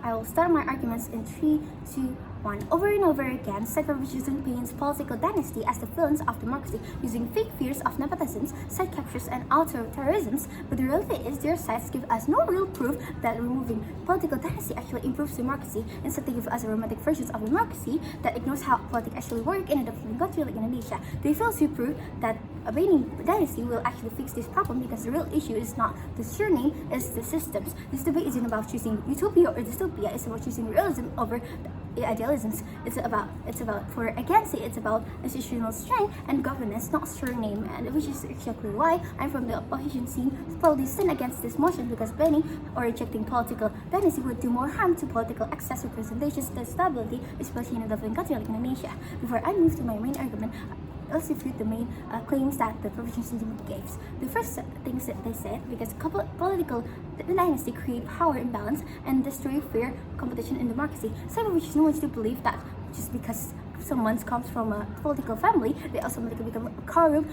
I will start my arguments in 3, 2, 1. Over and over again, Psycho-Revisionism paints political dynasty as the villains of democracy, using fake fears of nepotisms, side captures, and authoritarianisms. But the reality is, their sites give us no real proof that removing political dynasty actually improves democracy. Instead, they give us a romantic version of democracy that ignores how politics actually work in a developing country like Indonesia. They fail to prove that abandoning dynasty will actually fix this problem, because the real issue is not the surname, it's the systems. This debate isn't about choosing utopia or dystopia, it's about choosing realism over idealisms. It's about for against it, it's about institutional strength and governance, not surname, and which is exactly why I'm from the opposition scene probably stand against this motion, because banning or rejecting political dynasty would do more harm to political access, representations, than stability, especially in a developing country like Indonesia. Before I move to my main argument, let's refute the main claims that the provision system gives. The first things that they said, because political dynasty create power imbalance and destroy fair competition in democracy. Some which no one to believe that just because someone comes from a political family, they automatically become corrupt,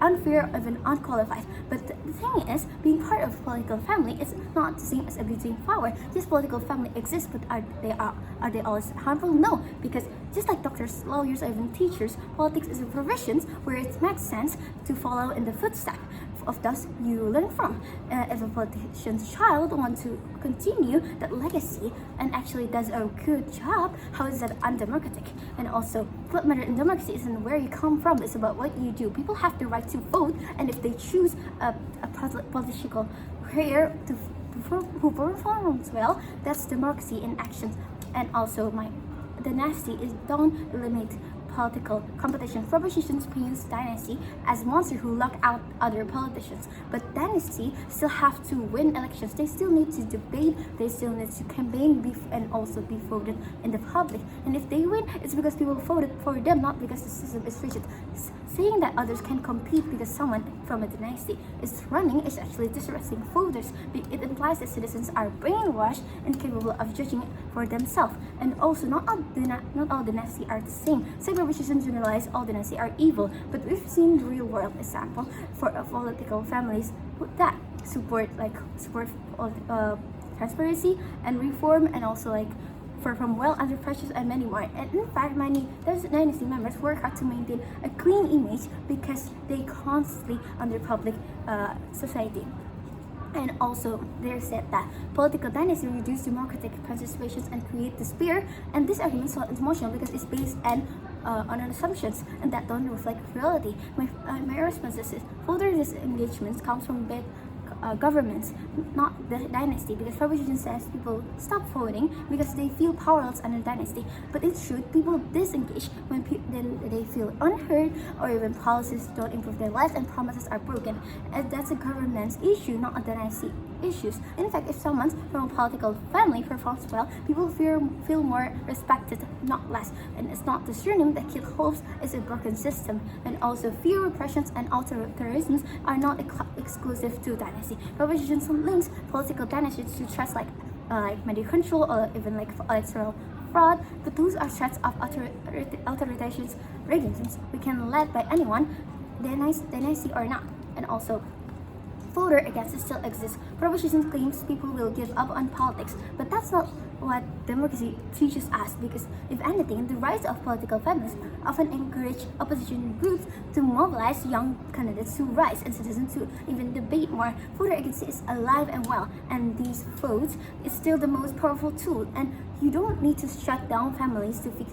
unfair, even unqualified. But the thing is, being part of a political family is not the same as abusing power. This political family exists, but are they always harmful? No, because just like doctors, lawyers, or even teachers, politics is a profession where it makes sense to follow in the footsteps of those you learn from. If a politician's child wants to continue that legacy and actually does a good job, how is that undemocratic? And also, what matters in democracy isn't where you come from, it's about what you do. People have the right to vote, and if they choose a political career who performs well, that's democracy in action. And also, my dynasty is don't eliminate political competition. Propositions paints dynasty as monster who lock out other politicians, but dynasty still have to win elections. They still need to debate, they still need to campaign and also be voted in the public. And if they win, it's because people voted for them, not because the system is rigid. Saying that others can compete because someone from a dynasty is running is actually distrusting voters. It implies that citizens are brainwashed and capable of judging for themselves. And also, not all dynasties are the same. Psycho-Revisionism generalize all dynasties are evil, but we've seen the real world example for political families that support transparency and reform, and also from well under pressures and many more. And in fact, many dynasty members work hard to maintain a clean image because they constantly under public society. And also, they said that political dynasty reduce democratic participations and create despair. And this argument is so emotional because it's based on assumptions and that don't reflect reality. My response is voter disengagement comes from bad governments, not the dynasty, because proposition says people stop voting because they feel powerless under dynasty. But it's true, people disengage when then they feel unheard, or even policies don't improve their lives and promises are broken. And that's a governance issue, not a dynasty issues. In fact, if someone from a political family performs well, people feel more respected, not less. And it's not the surname that kills hopes, it's a broken system. And also, fear, repressions, and authoritarianisms are not exclusive to dynasty. Propositions links political dynasties to threats like media control or even electoral fraud, but those are threats of authoritarian regimes. We can led by anyone, dynasty or not. And also, voter against it still exists. Proposition claims people will give up on politics, but that's not what democracy teaches us, because if anything, the rise of political families often encourage opposition groups to mobilize young candidates to rise and citizens to even debate more. Voter agency is alive and well, and these votes is still the most powerful tool, and you don't need to shut down families to fix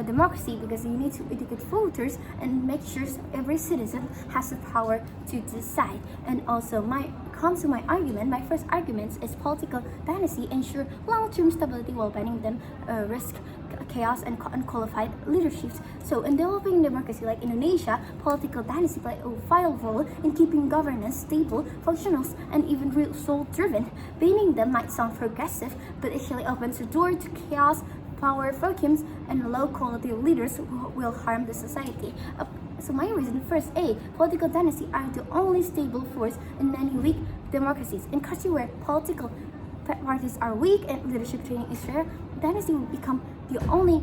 democracy, because you need to educate voters and make sure every citizen has the power to decide. And also, my first argument is political dynasty ensure long-term stability while banning them risk chaos and unqualified leaderships. So in developing democracy like Indonesia, political dynasty play a vital role in keeping governance stable, functional, and even result-driven. Banning them might sound progressive, but it actually opens the door to chaos, power vacuums, and low-quality leaders who will harm the society. So my reason, first, political dynasty are the only stable force in many weak democracies. In countries where political parties are weak and leadership training is rare, dynasty will become the only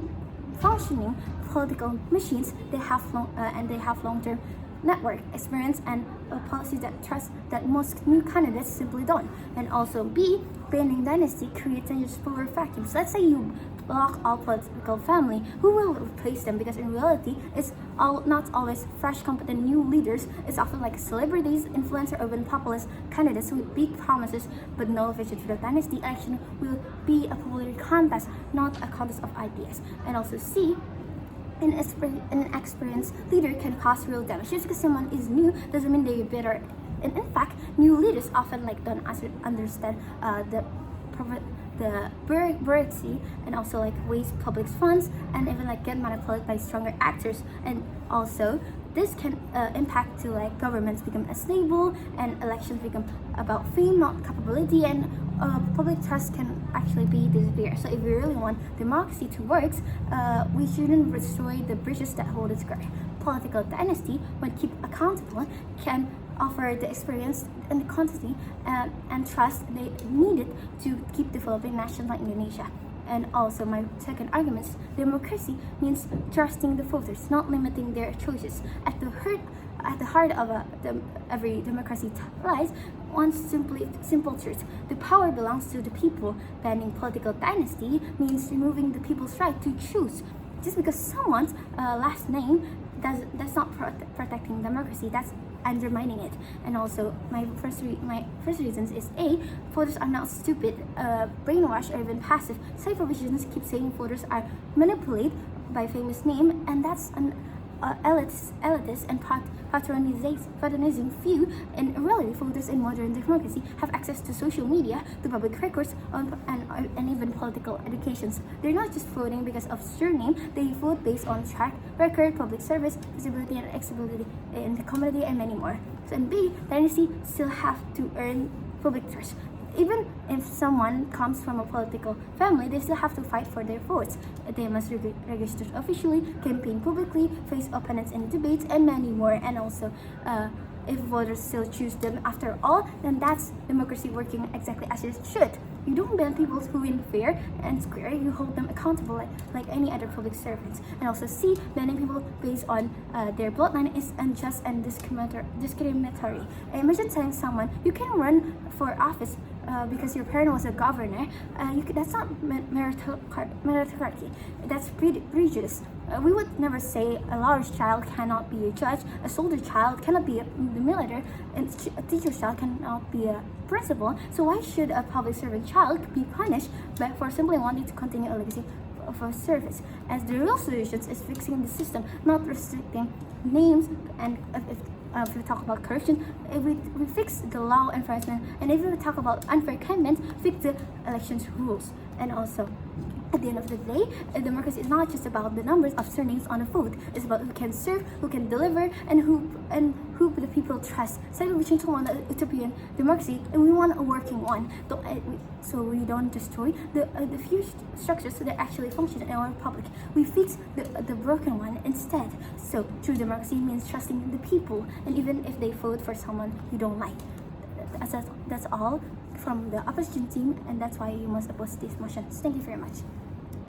functioning political machines they have long-term network, experience, and a policy that trust that most new candidates simply don't. And also B, reigning dynasty creates dangerous power vacuums. Let's say you block all political family, who will replace them? Because in reality, it's not always fresh, competent new leaders. It's often like celebrities, influencer, or even populist candidates with big promises but no vision for the dynasty. Election will be a popularity contest, not a contest of ideas. And also C, an experienced leader can cause real damage. Just because someone is new doesn't mean they're better. And in fact, new leaders often don't understand the bureaucracy and also waste public funds and even get manipulated by stronger actors. And also this can impact to governments become unstable and elections become about fame, not capability, and public trust can actually be disappear. So if we really want democracy to work, we shouldn't destroy the bridges that hold it together. Political dynasty, when kept accountable, can offer the experience and the quantity and trust they needed to keep developing nations like Indonesia. And also my second argument is democracy means trusting the voters, not limiting their choices. At the heart of every democracy lies one simple truth: the power belongs to the people. Banning political dynasty means removing the people's right to choose. Just because someone's last name that's not protecting democracy, that's undermining it. And also my first reasons is A, voters are not stupid, brainwashed, or even passive. Side provisions keep saying voters are manipulated by famous name, and that's an elitist and patronizing view. In reality, voters in modern democracy have access to social media, to public records, and even political educations. They're not just voting because of surname, they vote based on track record, public service, visibility, and accessibility in the community, and many more. So in B, dynasty still have to earn public trust. Even if someone comes from a political family, they still have to fight for their votes. They must register officially, campaign publicly, face opponents in debates, and many more. And also, if voters still choose them after all, then that's democracy working exactly as it should. You don't ban people who win fair and square, you hold them accountable like any other public servants. And also C, banning people based on their bloodline is unjust and discriminatory. Imagine telling someone you can run for office because your parent was a governor. That's not meritocracy, that's prejudice. We would never say a large child cannot be a judge, a soldier child cannot be the military, and a teacher's child cannot be a principal. So why should a public servant child be punished for simply wanting to continue a legacy of a service? As the real solution is fixing the system, not restricting names. And if we talk about corruption, if we fix the law enforcement, and if we talk about unfair candidates, fix the elections rules. And also, at the end of the day, democracy is not just about the numbers of surnames on a vote. It's about who can serve, who can deliver, and who the people trust. So we don't want a utopian democracy, and we want a working one. So we don't destroy the few structures that actually function in our republic. We fix the broken one instead. So true democracy means trusting the people, and even if they vote for someone you don't like. That's all from the opposition team, and that's why you must oppose these motions. Thank you very much.